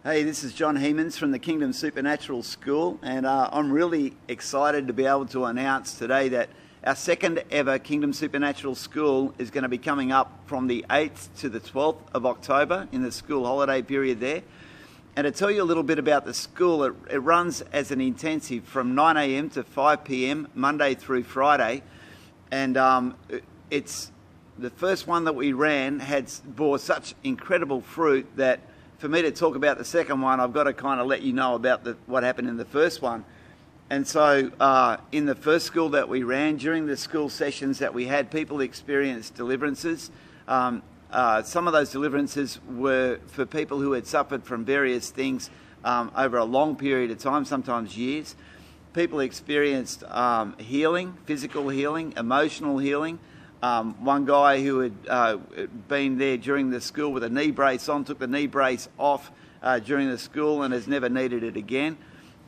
Hey, this is John Hemans from the Kingdom Supernatural School, and I'm really excited to be able to announce today that our second ever Kingdom Supernatural School is going to be coming up from the 8th to the 12th of October in the school holiday period there. And to tell you a little bit about the school, it runs as an intensive from 9 a.m. to 5 p.m. Monday through Friday, and it's the first one that we ran bore such incredible fruit that for me to talk about the second one, I've got to kind of let you know about what happened in the first one. And so in the first school that we ran, during the school sessions that we had, people experienced deliverances. Some of those deliverances were for people who had suffered from various things over a long period of time, sometimes years. People experienced healing, physical healing, emotional healing. One guy who had been there during the school with a knee brace on, took the knee brace off during the school and has never needed it again.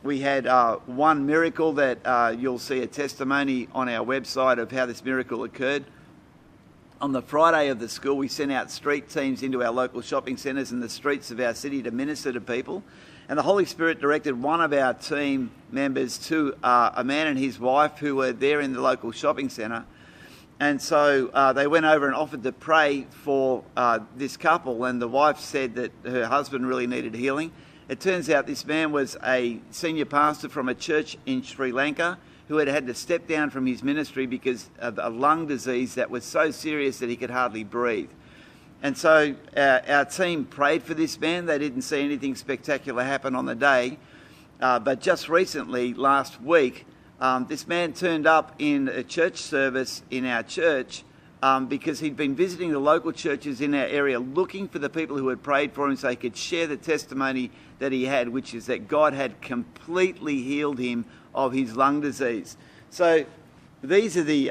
We had one miracle that you'll see a testimony on our website of how this miracle occurred. On the Friday of the school, we sent out street teams into our local shopping centres and the streets of our city to minister to people. And the Holy Spirit directed one of our team members to a man and his wife who were there in the local shopping centre. And so they went over and offered to pray for this couple, and the wife said that her husband really needed healing. It turns out this man was a senior pastor from a church in Sri Lanka who had had to step down from his ministry because of a lung disease that was so serious that he could hardly breathe. And so our team prayed for this man. They didn't see anything spectacular happen on the day, but just recently, last week, this man turned up in a church service in our church because he'd been visiting the local churches in our area looking for the people who had prayed for him so he could share the testimony that he had, which is that God had completely healed him of his lung disease. So these are the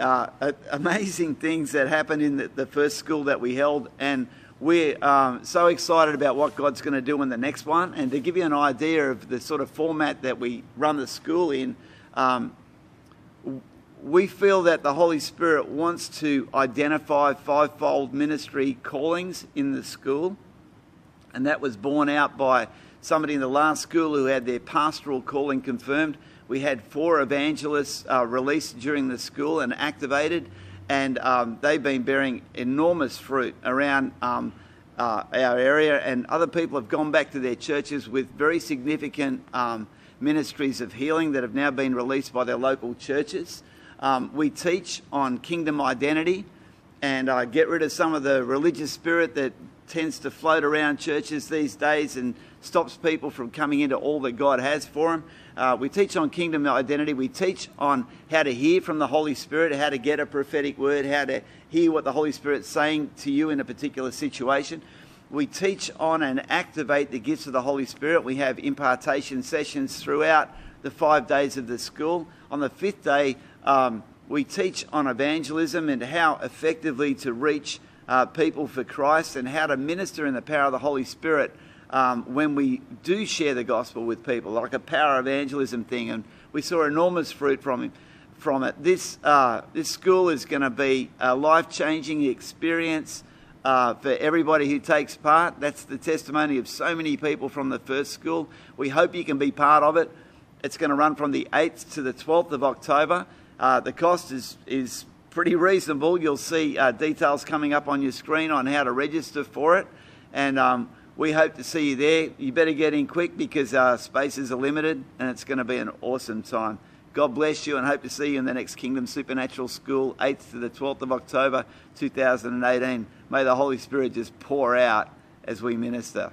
amazing things that happened in the first school that we held, and we're so excited about what God's going to do in the next one. And to give you an idea of the sort of format that we run the school in, we feel that the Holy Spirit wants to identify fivefold ministry callings in the school, and that was borne out by somebody in the last school who had their pastoral calling confirmed. We had 4 evangelists released during the school and activated, and they've been bearing enormous fruit around our area, and other people have gone back to their churches with very significant ministries of healing that have now been released by their local churches. We teach on kingdom identity and get rid of some of the religious spirit that tends to float around churches these days and stops people from coming into all that God has for them. We teach on kingdom identity. We teach on how to hear from the Holy Spirit, how to get a prophetic word, how to hear what the Holy Spirit's saying to you in a particular situation. We teach on and activate the gifts of the Holy Spirit. We have impartation sessions throughout the 5 days of the school. On the 5th day, we teach on evangelism and how effectively to reach people for Christ and how to minister in the power of the Holy Spirit when we do share the gospel with people, like a power evangelism thing. And we saw enormous fruit from it. This school is going to be a life-changing experience for everybody who takes part. That's the testimony of so many people from the first school. We hope you can be part of it. It's going to run from the 8th to the 12th of October. The cost is pretty reasonable. You'll see details coming up on your screen on how to register for it. And we hope to see you there. You better get in quick because spaces are limited, and it's going to be an awesome time. God bless you, and hope to see you in the next Kingdom Supernatural School, 8th to the 12th of October 2018. May the Holy Spirit just pour out as we minister.